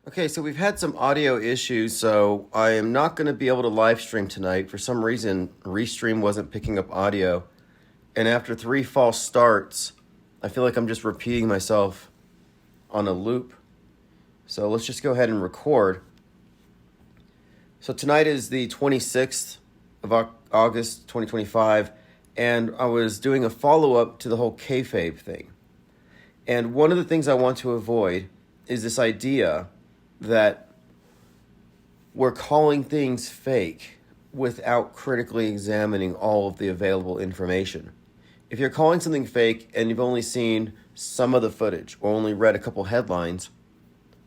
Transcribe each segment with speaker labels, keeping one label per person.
Speaker 1: Okay, so we've had some audio issues, so I am not going to be able to live stream tonight. For some reason, Restream wasn't picking up audio. And after 3 false starts, I feel like I'm just repeating myself on a loop. So let's just go ahead and record. So tonight is the 26th of August, 2025, and I was doing a follow-up to the whole KAYFABE thing. And one of the things I want to avoid is this idea that we're calling things fake without critically examining all of the available information. If you're calling something fake and you've only seen some of the footage or only read a couple headlines,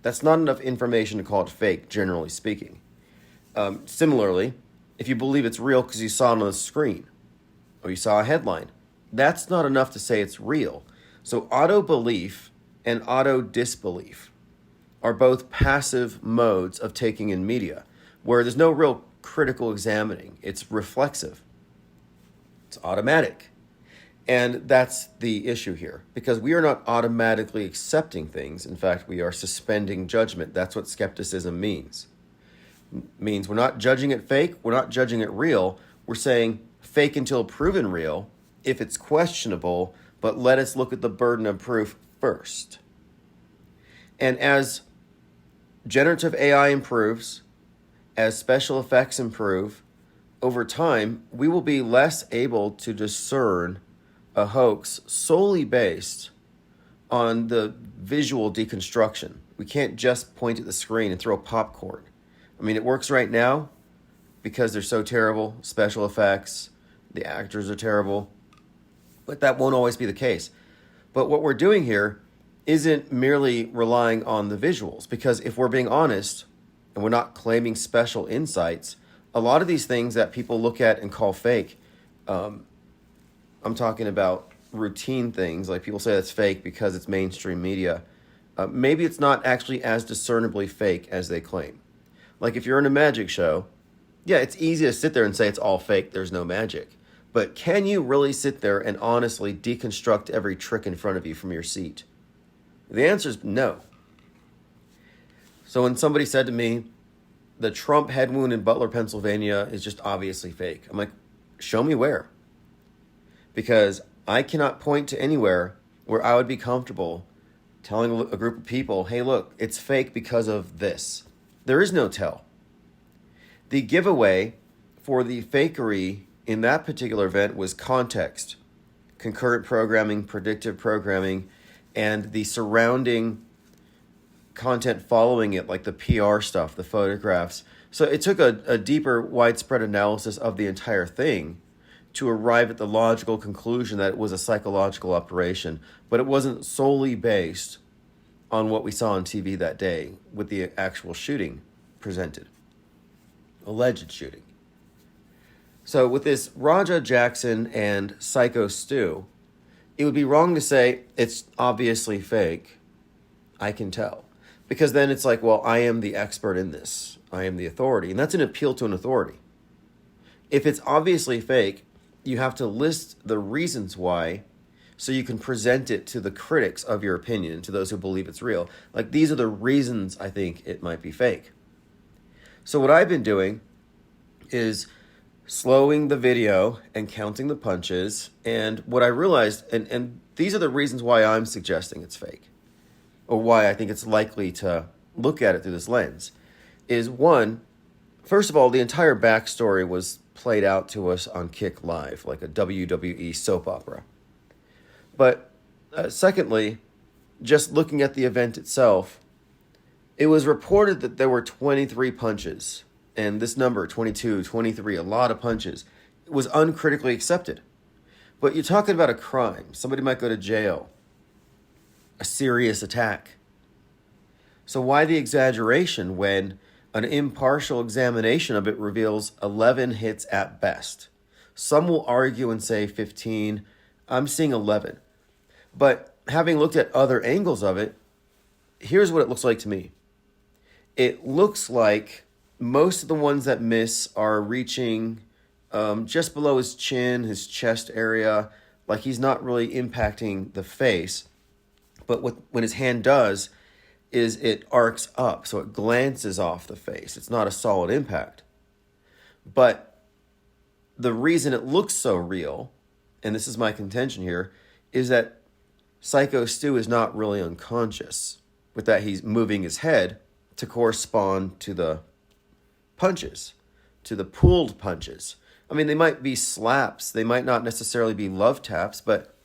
Speaker 1: that's not enough information to call it fake, generally speaking. Similarly, if you believe it's real because you saw it on the screen or you saw a headline, that's not enough to say it's real. So auto-belief and auto-disbelief are both passive modes of taking in media, where there's no real critical examining. It's reflexive. It's automatic. And that's the issue here, because we are not automatically accepting things. In fact, we are suspending judgment. That's what skepticism means. It means we're not judging it fake, we're not judging it real. We're saying fake until proven real, if it's questionable, but let us look at the burden of proof first. And as generative AI improves, as special effects improve, over time, we will be less able to discern a hoax solely based on the visual deconstruction. We can't just point at the screen and throw popcorn. I mean, it works right now because they're so terrible, special effects, the actors are terrible, but that won't always be the case. But what we're doing here isn't merely relying on the visuals, because if we're being honest and we're not claiming special insights, a lot of these things that people look at and call fake, I'm talking about routine things, like people say that's fake because it's mainstream media. Maybe it's not actually as discernibly fake as they claim. Like if you're in a magic show, yeah, it's easy to sit there and say it's all fake, there's no magic. But can you really sit there and honestly deconstruct every trick in front of you from your seat? The answer is no. So when somebody said to me, the Trump head wound in Butler, Pennsylvania is just obviously fake, I'm like, show me where. Because I cannot point to anywhere where I would be comfortable telling a group of people, hey, look, it's fake because of this. There is no tell. The giveaway for the fakery in that particular event was context, concurrent programming, predictive programming, and the surrounding content following it, like the PR stuff, the photographs. So it took a deeper, widespread analysis of the entire thing to arrive at the logical conclusion that it was a psychological operation, but it wasn't solely based on what we saw on TV that day with the actual shooting presented, alleged shooting. So with this Raja Jackson and Psycho Stu, it would be wrong to say it's obviously fake. I can tell. Because then it's like, well, I am the expert in this. I am the authority. And that's an appeal to an authority. If it's obviously fake, you have to list the reasons why so you can present it to the critics of your opinion, to those who believe it's real. Like, these are the reasons I think it might be fake. So what I've been doing is slowing the video and counting the punches. And what I realized, and these are the reasons why I'm suggesting it's fake, or why I think it's likely to look at it through this lens, is one, first of all, the entire backstory was played out to us on Kick Live, like a WWE soap opera. But secondly, just looking at the event itself, it was reported that there were 23 punches. And this number, 22, 23, a lot of punches, was uncritically accepted. But you're talking about a crime. Somebody might go to jail. A serious attack. So why the exaggeration when an impartial examination of it reveals 11 hits at best? Some will argue and say 15. I'm seeing 11. But having looked at other angles of it, here's what it looks like to me. It looks like most of the ones that miss are reaching just below his chin, his chest area, like he's not really impacting the face. But when his hand does, is it arcs up, so it glances off the face. It's not a solid impact. But the reason it looks so real, and this is my contention here, is that Psycho Stu is not really unconscious. With that, he's moving his head to correspond to the punches, to the pulled punches. I mean, they might be slaps. They might not necessarily be love taps, but,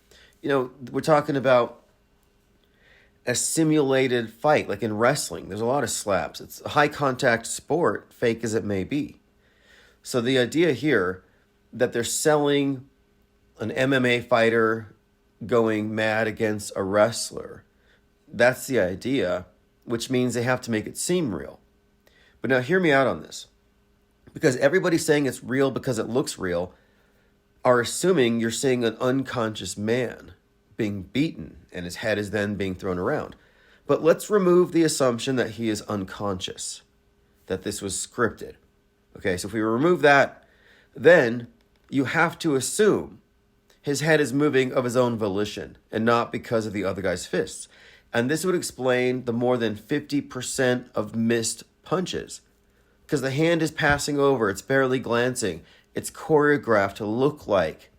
Speaker 1: we're talking about a simulated fight, like in wrestling. There's a lot of slaps. It's a high contact sport, fake as it may be. So the idea here that they're selling an MMA fighter going mad against a wrestler, that's the idea, which means they have to make it seem real. But now hear me out on this. Because everybody's saying it's real because it looks real are assuming you're seeing an unconscious man being beaten and his head is then being thrown around. But let's remove the assumption that he is unconscious, that this was scripted. Okay, so if we remove that, then you have to assume his head is moving of his own volition and not because of the other guy's fists. And this would explain the more than 50% of missed punches. Because the hand is passing over, it's barely glancing. It's choreographed to look like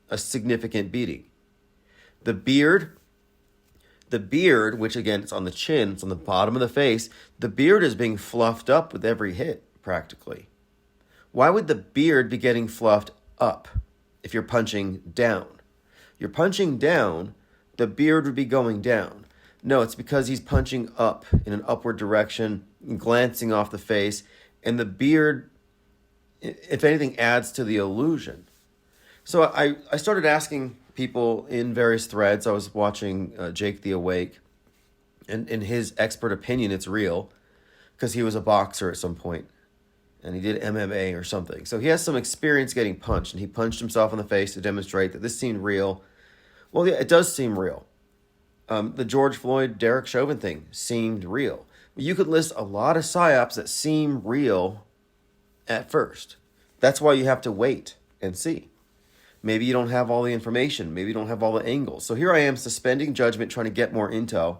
Speaker 1: a significant beating. The beard, which again, it's on the chin, it's on the bottom of the face, the beard is being fluffed up with every hit, practically. Why would the beard be getting fluffed up if you're punching down? You're punching down, the beard would be going down. No, it's because he's punching up in an upward direction, glancing off the face, and the beard, if anything, adds to the illusion. So I started asking people in various threads. I was watching Jake the Awake, and in his expert opinion, it's real, because he was a boxer at some point, and he did MMA or something. So he has some experience getting punched, and he punched himself in the face to demonstrate that this seemed real. Well, yeah, it does seem real. The George Floyd, Derek Chauvin thing seemed real. You could list a lot of psyops that seem real at first. That's why you have to wait and see. Maybe you don't have all the information. Maybe you don't have all the angles. So here I am suspending judgment, trying to get more intel.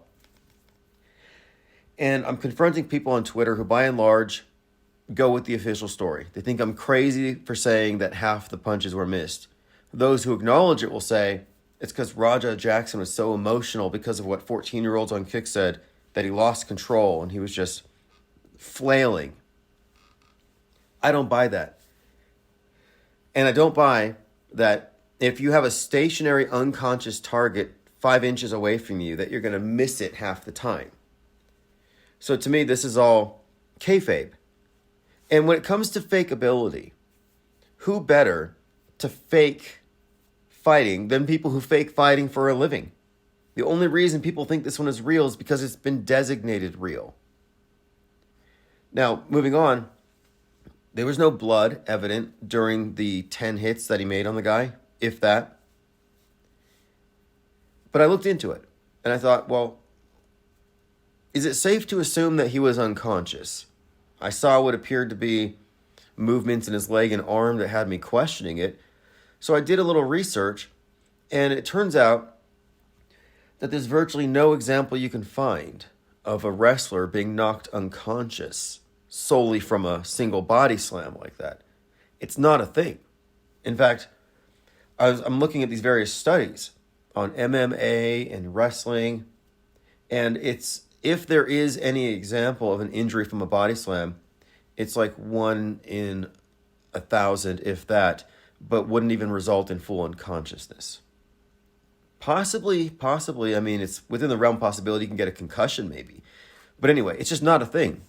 Speaker 1: And I'm confronting people on Twitter who, by and large, go with the official story. They think I'm crazy for saying that half the punches were missed. Those who acknowledge it will say, it's because Raja Jackson was so emotional because of what 14-year-olds on Kick said that he lost control and he was just flailing. I don't buy that. And I don't buy that if you have a stationary unconscious target 5 inches away from you, that you're going to miss it half the time. So to me, this is all kayfabe. And when it comes to fake ability, who better to fake fighting than people who fake fighting for a living? The only reason people think this one is real is because it's been designated real. Now, moving on, there was no blood evident during the 10 hits that he made on the guy, if that. But I looked into it, and I thought, well, is it safe to assume that he was unconscious? I saw what appeared to be movements in his leg and arm that had me questioning it. So I did a little research, and it turns out that there's virtually no example you can find of a wrestler being knocked unconscious solely from a single body slam like that. It's not a thing. In fact, I'm looking at these various studies on MMA and wrestling, and it's, if there is any example of an injury from a body slam, it's like 1 in 1,000, if that, but wouldn't even result in full unconsciousness. Possibly, I mean, it's within the realm of possibility you can get a concussion maybe. But anyway, it's just not a thing.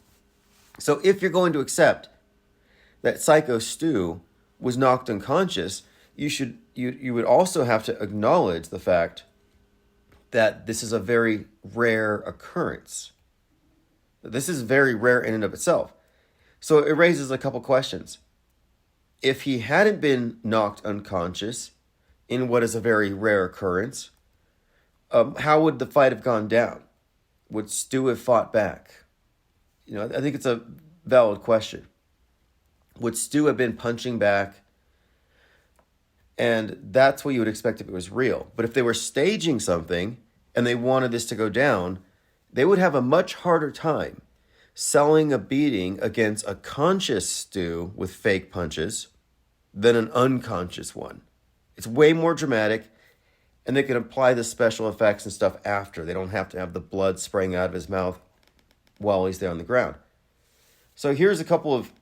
Speaker 1: So if you're going to accept that Psycho Stu was knocked unconscious, you would also have to acknowledge the fact that this is a very rare occurrence. This is very rare in and of itself. So it raises a couple questions. If he hadn't been knocked unconscious in what is a very rare occurrence, how would the fight have gone down? Would Stu have fought back? I think it's a valid question. Would Stu have been punching back? And that's what you would expect if it was real. But if they were staging something and they wanted this to go down, they would have a much harder time selling a beating against a conscious Stu with fake punches than an unconscious one. It's way more dramatic, and they can apply the special effects and stuff after. They don't have to have the blood spraying out of his mouth while he's there on the ground. So here's a couple of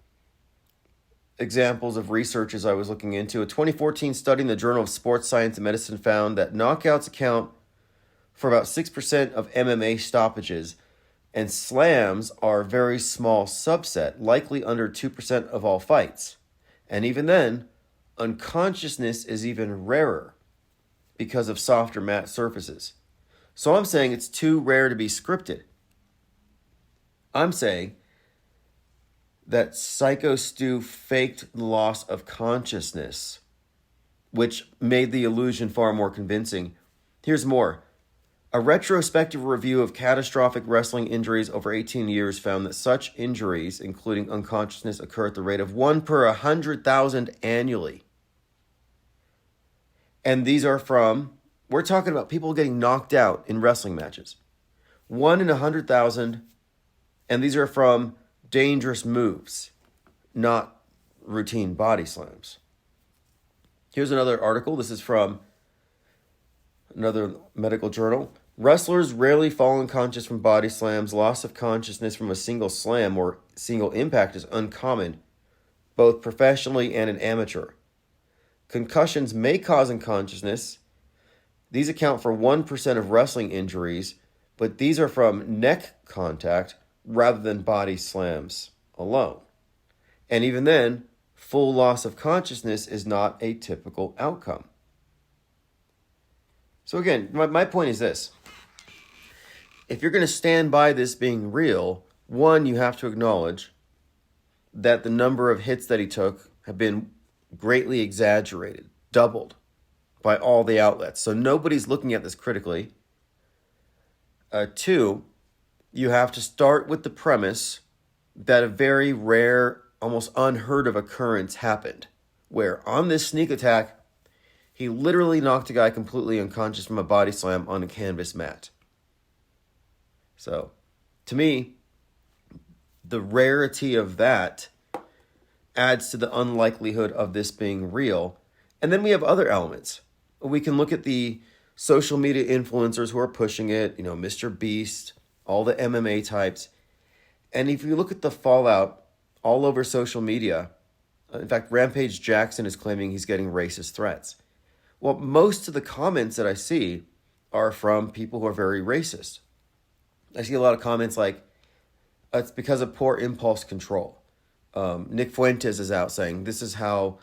Speaker 1: examples of researches I was looking into. A 2014 study in the Journal of Sports Science and Medicine found that knockouts account for about 6% of MMA stoppages, and slams are a very small subset, likely under 2% of all fights. And even then, unconsciousness is even rarer because of softer matte surfaces. So I'm saying it's too rare to be scripted. I'm saying that Psycho Stu faked the loss of consciousness, which made the illusion far more convincing. Here's more. A retrospective review of catastrophic wrestling injuries over 18 years found that such injuries, including unconsciousness, occur at the rate of 1 per 100,000 annually. And these are from, we're talking about people getting knocked out in wrestling matches. 1 in 100,000, and these are from dangerous moves, not routine body slams. Here's another article. This is from another medical journal. Wrestlers rarely fall unconscious from body slams. Loss of consciousness from a single slam or single impact is uncommon, both professionally and in amateur. Concussions may cause unconsciousness. These account for 1% of wrestling injuries, but these are from neck contact rather than body slams alone. And even then, full loss of consciousness is not a typical outcome. So again, my point is this. If you're going to stand by this being real, one, you have to acknowledge that the number of hits that he took have been greatly exaggerated, doubled by all the outlets. So nobody's looking at this critically. Two, you have to start with the premise that a very rare, almost unheard of occurrence happened, where on this sneak attack, he literally knocked a guy completely unconscious from a body slam on a canvas mat. So, to me, the rarity of that adds to the unlikelihood of this being real. And then we have other elements. We can look at the social media influencers who are pushing it, Mr. Beast, all the MMA types. And if you look at the fallout all over social media, in fact, Rampage Jackson is claiming he's getting racist threats. Well, most of the comments that I see are from people who are very racist. I see a lot of comments like, it's because of poor impulse control. Nick Fuentes is out saying, this is how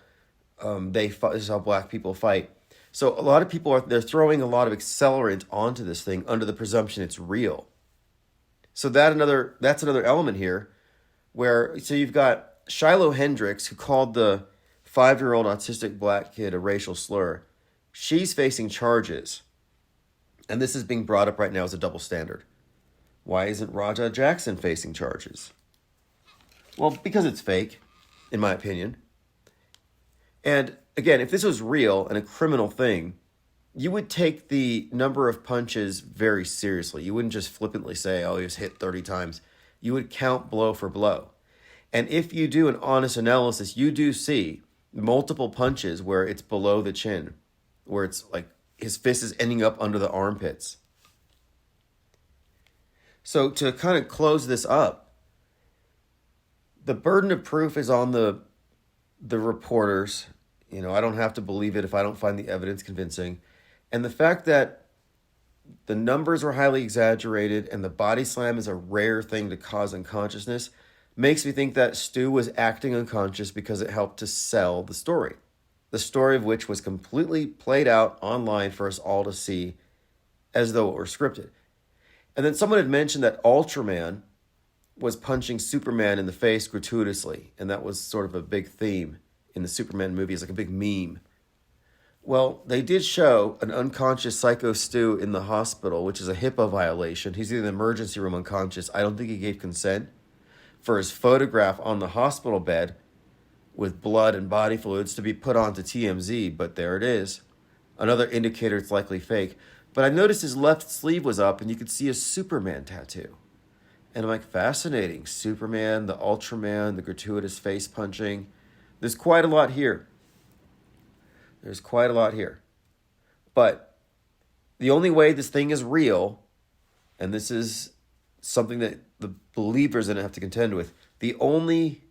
Speaker 1: this is how black people fight. So a lot of people they're throwing a lot of accelerant onto this thing under the presumption it's real. So that's another element here where, so you've got Shiloh Hendricks, who called the 5-year-old autistic black kid a racial slur. She's facing charges. And this is being brought up right now as a double standard. Why isn't Raja Jackson facing charges? Well, because it's fake, in my opinion. And again, if this was real and a criminal thing, you would take the number of punches very seriously. You wouldn't just flippantly say, oh, he was hit 30 times. You would count blow for blow. And if you do an honest analysis, you do see multiple punches where it's below the chin, where it's like his fist is ending up under the armpits. So to kind of close this up, the burden of proof is on the reporters. I don't have to believe it if I don't find the evidence convincing. And the fact that the numbers are highly exaggerated and the body slam is a rare thing to cause unconsciousness makes me think that Stu was acting unconscious because it helped to sell the story. The story of which was completely played out online for us all to see as though it were scripted. And then someone had mentioned that Ultraman was punching Superman in the face gratuitously. And that was sort of a big theme in the Superman movie. It's like a big meme. Well, they did show an unconscious Psycho Stu in the hospital, which is a HIPAA violation. He's in the emergency room unconscious. I don't think he gave consent for his photograph on the hospital bed with blood and body fluids to be put onto TMZ, but there it is. Another indicator it's likely fake. But I noticed his left sleeve was up and you could see a Superman tattoo. And I'm like, fascinating. Superman, the Ultraman, the gratuitous face punching. There's quite a lot here. There's quite a lot here. But the only way this thing is real, and this is something that the believers in it have to contend with, the only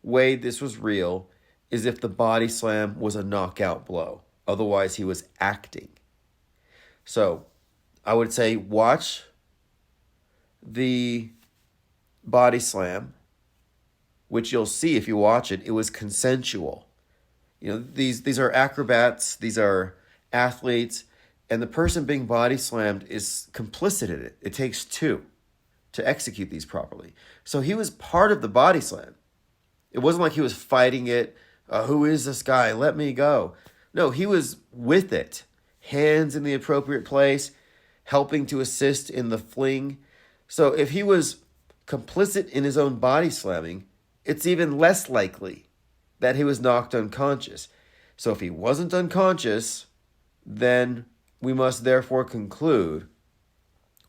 Speaker 1: way this was real is if the body slam was a knockout blow. Otherwise, he was acting. So I would say watch the body slam, which you'll see if you watch it. It was consensual. You know, these are acrobats, these are athletes, and the person being body slammed is complicit in it. It takes two to execute these properly. So he was part of the body slam. It wasn't like he was fighting it. Who is this guy? Let me go. No, he was with it. Hands in the appropriate place, helping to assist in the fling. So if he was complicit in his own body slamming, it's even less likely that he was knocked unconscious. So if he wasn't unconscious, then we must therefore conclude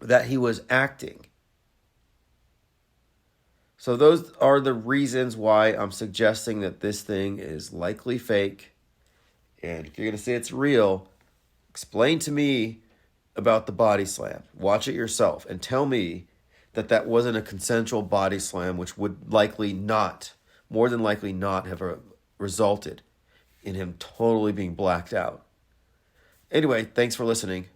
Speaker 1: that he was acting. So those are the reasons why I'm suggesting that this thing is likely fake. And if you're going to say it's real, explain to me about the body slam. Watch it yourself and tell me that that wasn't a consensual body slam, which would likely not, more than likely not, have resulted in him totally being blacked out. Anyway, thanks for listening.